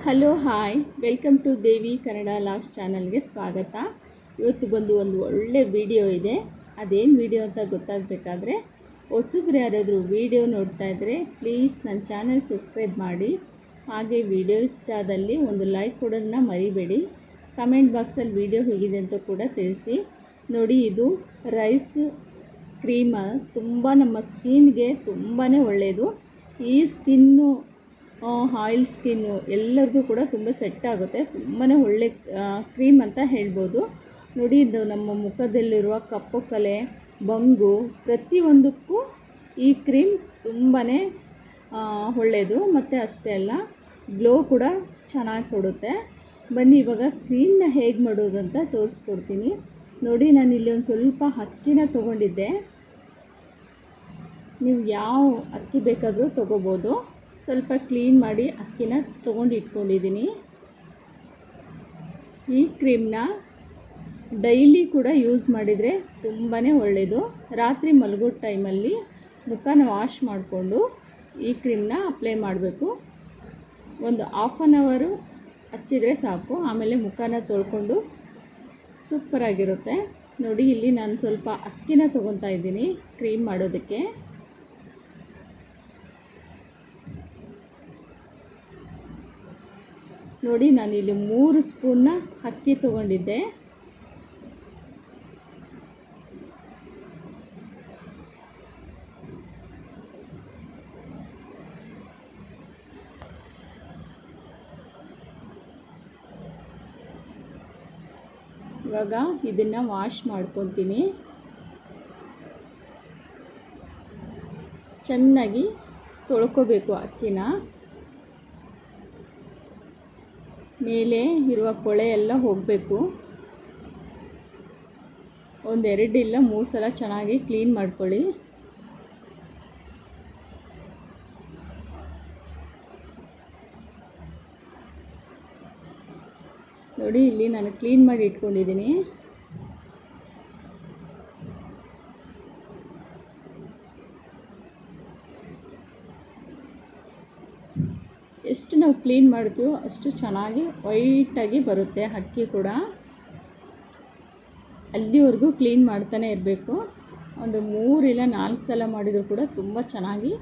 Hello hi welcome to Devi Kannada logs ಚಾನಲ್ಗೆ ಸ್ವಾಗತ. ಇವತ್ತು ಬಂದು ಒಂದು ಒಳ್ಳೆ ವಿಡಿಯೋ ಇದೆ. ಅದೇನು ವಿಡಿಯೋ ಅಂತ ಗೊತ್ತಾಗಬೇಕಾದ್ರೆ ಹೊಸಬ್ರು ಯಾರಾದರೂ ವಿಡಿಯೋ ನೋಡ್ತಾ ಇದ್ದರೆ ಪ್ಲೀಸ್ ನನ್ನ ಚಾನಲ್ ಸಬ್ಸ್ಕ್ರೈಬ್ ಮಾಡಿ. ಹಾಗೆ ವಿಡಿಯೋ ಇಷ್ಟ ಆದಲ್ಲಿ ಒಂದು ಲೈಕ್ ಕೊಡೋದನ್ನ ಮರಿಬೇಡಿ. ಕಮೆಂಟ್ ಬಾಕ್ಸಲ್ಲಿ ವಿಡಿಯೋ ಹೇಗಿದೆ ಅಂತ ಕೂಡ ತಿಳಿಸಿ. ನೋಡಿ, ಇದು ರೈಸ್ ಕ್ರೀಮ ತುಂಬ ನಮ್ಮ ಸ್ಕಿನ್ಗೆ ತುಂಬಾ ಒಳ್ಳೆಯದು. ಈ ಸ್ಕಿನ್ನು ಆಯಿಲ್ ಸ್ಕಿನ್ನು ಎಲ್ಲರಿಗೂ ಕೂಡ ತುಂಬ ಸೆಟ್ ಆಗುತ್ತೆ. ತುಂಬಾ ಒಳ್ಳೆ ಕ್ರೀಮ್ ಅಂತ ಹೇಳ್ಬೋದು. ನೋಡಿ, ಇದು ನಮ್ಮ ಮುಖದಲ್ಲಿರುವ ಕಪ್ಪು ಕಲೆ, ಬಂಗು ಪ್ರತಿಯೊಂದಕ್ಕೂ ಈ ಕ್ರೀಮ್ ತುಂಬಾ ಒಳ್ಳೆಯದು. ಮತ್ತು ಅಷ್ಟೇ ಅಲ್ಲ, ಗ್ಲೋ ಕೂಡ ಚೆನ್ನಾಗಿ ಕೊಡುತ್ತೆ. ಬನ್ನಿ ಇವಾಗ ಕ್ರೀಮ್ನ ಹೇಗೆ ಮಾಡೋದು ಅಂತ ತೋರಿಸ್ಕೊಡ್ತೀನಿ. ನೋಡಿ, ನಾನು ಇಲ್ಲಿ ಒಂದು ಸ್ವಲ್ಪ ಅಕ್ಕಿನ ತೊಗೊಂಡಿದ್ದೆ. ನೀವು ಯಾವ ಅಕ್ಕಿ ಬೇಕಾದರೂ ತೊಗೋಬೋದು. ಸ್ವಲ್ಪ ಕ್ಲೀನ್ ಮಾಡಿ ಅಕ್ಕಿನ ತೊಗೊಂಡು ಇಟ್ಕೊಂಡಿದ್ದೀನಿ. ಈ ಕ್ರೀಮ್ನ ಡೈಲಿ ಕೂಡ ಯೂಸ್ ಮಾಡಿದರೆ ತುಂಬಾ ಒಳ್ಳೆಯದು. ರಾತ್ರಿ ಮಲಗೋ ಟೈಮಲ್ಲಿ ಮುಖನ ವಾಶ್ ಮಾಡಿಕೊಂಡು ಈ ಕ್ರೀಮ್ನ ಅಪ್ಲೈ ಮಾಡಬೇಕು. ಒಂದು ಹಾಫ್ ಆನ್ ಅವರು ಹಚ್ಚಿದರೆ ಸಾಕು. ಆಮೇಲೆ ಮುಖನ ತೊಳ್ಕೊಂಡು ಸೂಪರಾಗಿರುತ್ತೆ. ನೋಡಿ, ಇಲ್ಲಿ ನಾನು ಸ್ವಲ್ಪ ಅಕ್ಕಿನ ತೊಗೊತಾ ಇದ್ದೀನಿ ಕ್ರೀಮ್ ಮಾಡೋದಕ್ಕೆ. ನೋಡಿ, ನಾನಿಲ್ಲಿ 3 ಸ್ಪೂನ್ನ ಅಕ್ಕಿ ತೊಗೊಂಡಿದ್ದೆ. ಇವಾಗ ಇದನ್ನು ವಾಶ್ ಮಾಡ್ಕೊತೀನಿ. ಚೆನ್ನಾಗಿ ತೊಳ್ಕೊಬೇಕು ಅಕ್ಕಿನ. ಮೇಲೆ ಇರುವ ಕೊಳೆ ಎಲ್ಲ ಹೋಗಬೇಕು. 1-2 ಇಲ್ಲ 3 ಸಲ ಚೆನ್ನಾಗಿ ಕ್ಲೀನ್ ಮಾಡ್ಕೊಳ್ಳಿ. ನೋಡಿ, ಇಲ್ಲಿ ನಾನು ಕ್ಲೀನ್ ಮಾಡಿ ಇಟ್ಕೊಂಡಿದ್ದೀನಿ. ಎಷ್ಟು ನಾವು ಕ್ಲೀನ್ ಮಾಡ್ತೀವೋ ಅಷ್ಟು ಚೆನ್ನಾಗಿ ವೈಟಾಗಿ ಬರುತ್ತೆ ಅಕ್ಕಿ ಕೂಡ. ಅಲ್ಲಿವರೆಗೂ ಕ್ಲೀನ್ ಮಾಡ್ತಾನೆ ಇರಬೇಕು. ಒಂದು 3 ಇಲ್ಲ 4 ಸಲ ಮಾಡಿದರೂ ಕೂಡ ತುಂಬ ಚೆನ್ನಾಗಿ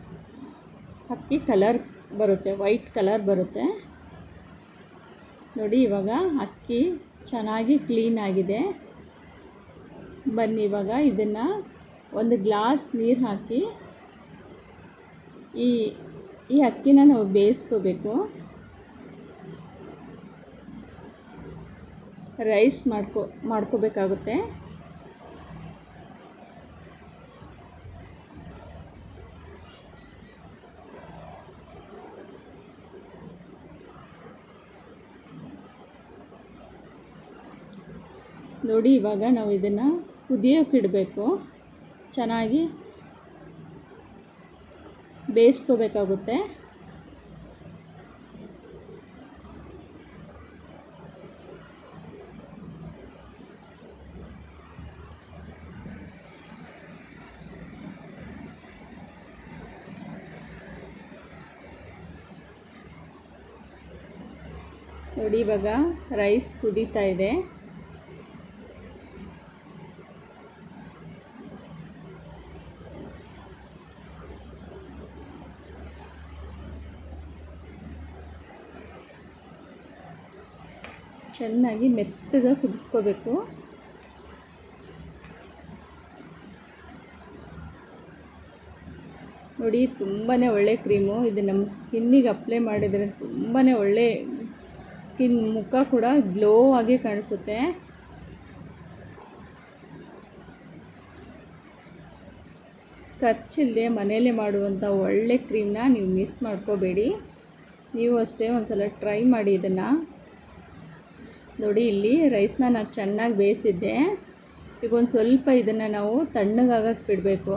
ಅಕ್ಕಿ ಕಲರ್ ಬರುತ್ತೆ, ವೈಟ್ ಕಲರ್ ಬರುತ್ತೆ. ನೋಡಿ, ಇವಾಗ ಅಕ್ಕಿ ಚೆನ್ನಾಗಿ ಕ್ಲೀನ್ ಆಗಿದೆ. ಬನ್ನಿ ಇವಾಗ ಇದನ್ನು ಒಂದು ಗ್ಲಾಸ್ ನೀರು ಹಾಕಿ ಈ ಅಕ್ಕಿನ ನಾವು ಬೇಯಿಸ್ಕೋಬೇಕು. ರೈಸ್ ಮಾಡ್ಕೋಬೇಕಾಗುತ್ತೆ. ನೋಡಿ, ಇವಾಗ ನಾವು ಇದನ್ನು ಕುದಿಯೋಕೆ ಇಡಬೇಕು. ಚೆನ್ನಾಗಿ ಬೇಯಿಸ್ಕೋಬೇಕಾಗುತ್ತೆ. ನೋಡಿ, ಇವಾಗ ರೈಸ್ ಕುದೀತಾ ಇದೆ. ಚೆನ್ನಾಗಿ ಮೆತ್ತಗೆ ಕುದಿಸ್ಕೋಬೇಕು. ನೋಡಿ, ತುಂಬಾ ಒಳ್ಳೆ ಕ್ರೀಮು. ಇದು ನಮ್ಮ ಸ್ಕಿನ್ನಿಗೆ ಅಪ್ಲೈ ಮಾಡಿದರೆ ತುಂಬಾ ಒಳ್ಳೆ ಸ್ಕಿನ್, ಮುಖ ಕೂಡ ಗ್ಲೋ ಆಗಿ ಕಾಣಿಸುತ್ತೆ. ಖರ್ಚಿಲ್ಲದೆ ಮನೆಯಲ್ಲೇ ಮಾಡುವಂಥ ಒಳ್ಳೆ ಕ್ರೀಮ್ನ ನೀವು ಮಿಸ್ ಮಾಡ್ಕೋಬೇಡಿ. ನೀವು ಅಷ್ಟೇ ಒಂದು ಸಲ ಟ್ರೈ ಮಾಡಿ ಇದನ್ನು. ನೋಡಿ, ಇಲ್ಲಿ ರೈಸ್ನ ನಾನು ಚೆನ್ನಾಗಿ ಬೇಯಿಸಿದ್ದೆ. ಈಗ ಒಂದು ಸ್ವಲ್ಪ ಇದನ್ನು ನಾವು ತಣ್ಣಗಾಗಕ್ಕೆ ಬಿಡಬೇಕು.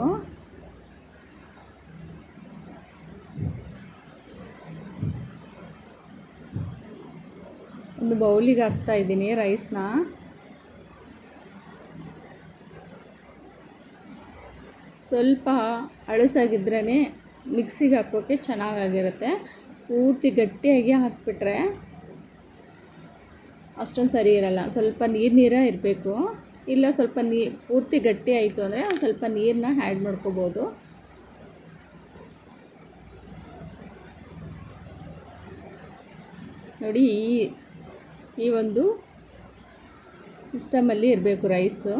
ಒಂದು ಬೌಲಿಗೆ ಹಾಕ್ತಾ ಇದ್ದೀನಿ ರೈಸ್ನ. ಸ್ವಲ್ಪ ಅಳಸಾಗಿದ್ರೇ ಮಿಕ್ಸಿಗೆ ಹಾಕೋಕ್ಕೆ ಚೆನ್ನಾಗಿರುತ್ತೆ. ಪೂರ್ತಿ ಗಟ್ಟಿಯಾಗಿ ಹಾಕಿಬಿಟ್ರೆ ಅಷ್ಟೊಂದು ಸರಿ ಇರಲ್ಲ. ಸ್ವಲ್ಪ ನೀರು ಇರಬೇಕು. ಇಲ್ಲ ಸ್ವಲ್ಪ ಪೂರ್ತಿ ಗಟ್ಟಿ ಆಯಿತು ಅಂದರೆ ಒಂದು ಸ್ವಲ್ಪ ನೀರನ್ನ ಆ್ಯಡ್ ಮಾಡ್ಕೋಬೋದು. ನೋಡಿ, ಈ ಒಂದು ಸಿಸ್ಟಮಲ್ಲಿ ಇರಬೇಕು ರೈಸು.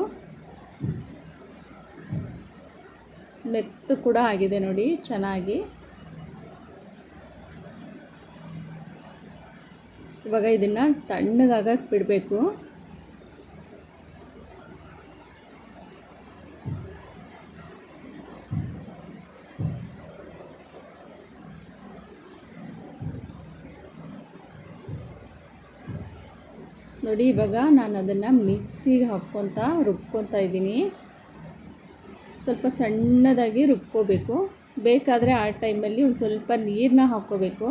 ಮೆತ್ತು ಕೂಡ ಆಗಿದೆ ನೋಡಿ ಚೆನ್ನಾಗಿ. ಇವಾಗ ಇದನ್ನು ತಣ್ಣಗಾಗಕ್ಕೆ ಬಿಡಬೇಕು. ನೋಡಿ, ಇವಾಗ ನಾನು ಅದನ್ನು ಮಿಕ್ಸಿಗೆ ಹಾಕ್ಕೊತ ರುಬ್ಕೊತಾ ಇದ್ದೀನಿ. ಸ್ವಲ್ಪ ಸಣ್ಣದಾಗಿ ರುಬ್ಕೋಬೇಕು. ಬೇಕಾದರೆ ಆ ಟೈಮಲ್ಲಿ ಒಂದು ಸ್ವಲ್ಪ ನೀರನ್ನ ಹಾಕ್ಕೋಬೇಕು.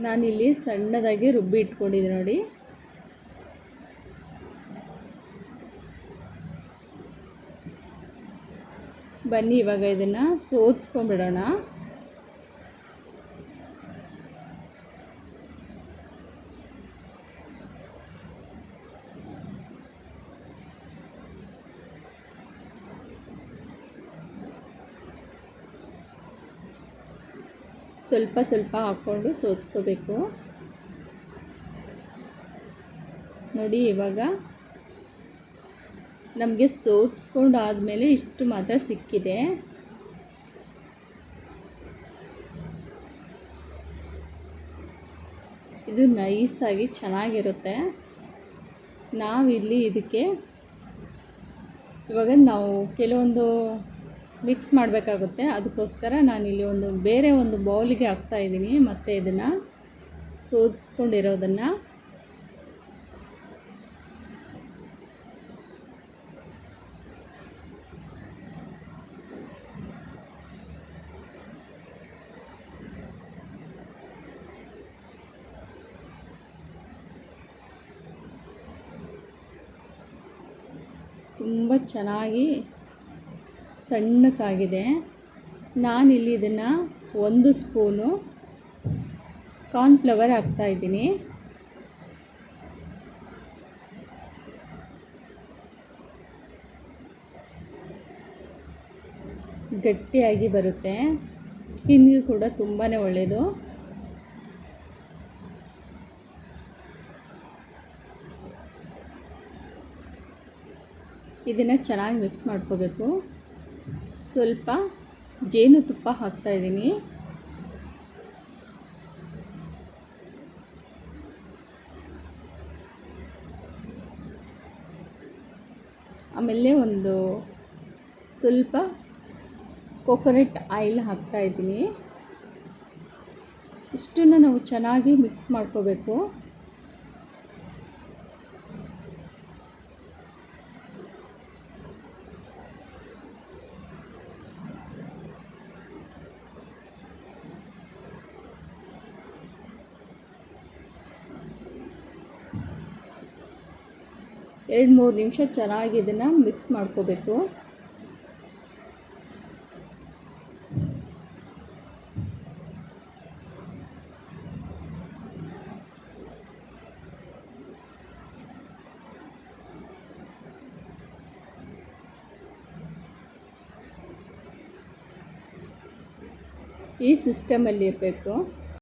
ನಾನಿಲ್ಲಿ ಸಣ್ಣದಾಗಿ ರುಬ್ಬಿ ಇಟ್ಕೊಂಡಿದ್ದೆ ನೋಡಿ. ಬನ್ನಿ ಇವಾಗ ಇದನ್ನು ಸೋದಿಸ್ಕೊಂಡ್ಬಿಡೋಣ. ಸ್ವಲ್ಪ ಸ್ವಲ್ಪ ಹಾಕ್ಕೊಂಡು ಸೋದಿಸ್ಕೋಬೇಕು. ನೋಡಿ, ಇವಾಗ ನಮಗೆ ಸೋದಿಸ್ಕೊಂಡು ಆದಮೇಲೆ ಇಷ್ಟು ಮಾತ್ರ ಸಿಕ್ಕಿದೆ. ಇದು ನೈಸಾಗಿ ಚೆನ್ನಾಗಿರುತ್ತೆ. ನಾವಿಲ್ಲಿ ಇದಕ್ಕೆ ಇವಾಗ ನಾವು ಕೆಲವೊಂದು ಮಿಕ್ಸ್ ಮಾಡಬೇಕಾಗುತ್ತೆ. ಅದಕ್ಕೋಸ್ಕರ ನಾನಿಲ್ಲಿ ಬೇರೆ ಒಂದು ಬೌಲಿಗೆ ಹಾಕ್ತಾಯಿದ್ದೀನಿ. ಮತ್ತು ಇದನ್ನು ಸೋದಿಸ್ಕೊಂಡಿರೋದನ್ನು ತುಂಬ ಚೆನ್ನಾಗಿ ಸಣ್ಣಕ್ಕಾಗಿದೆ. ನಾನಿಲ್ಲಿ ಇದನ್ನು 1 ಸ್ಪೂನು ಕಾರ್ನ್ಫ್ಲವರ್ ಹಾಕ್ತಾಯಿದ್ದೀನಿ. ಗಟ್ಟಿಯಾಗಿ ಬರುತ್ತೆ. ಸ್ಕಿನ್ಗೂ ಕೂಡ ತುಂಬಾ ಒಳ್ಳೆಯದು. ಇದನ್ನು ಚೆನ್ನಾಗಿ ಮಿಕ್ಸ್ ಮಾಡ್ಕೋಬೇಕು. ಸ್ವಲ್ಪ ಜೇನುತುಪ್ಪ ಹಾಕ್ತಾಯಿದ್ದೀನಿ. ಆಮೇಲೆ ಒಂದು ಸ್ವಲ್ಪ ಕೋಕೋನಟ್ ಆಯಿಲ್ ಹಾಕ್ತಾಯಿದ್ದೀನಿ. ಇಷ್ಟನ್ನು ನಾವು ಚೆನ್ನಾಗಿ ಮಿಕ್ಸ್ ಮಾಡ್ಕೋಬೇಕು. ಎರಡು 3 ನಿಮಿಷ ಚೆನ್ನಾಗಿ ಇದನ್ನು ಮಿಕ್ಸ್ ಮಾಡ್ಕೋಬೇಕು. ಈ ಸಿಸ್ಟಮಲ್ಲಿ ಇರಬೇಕು.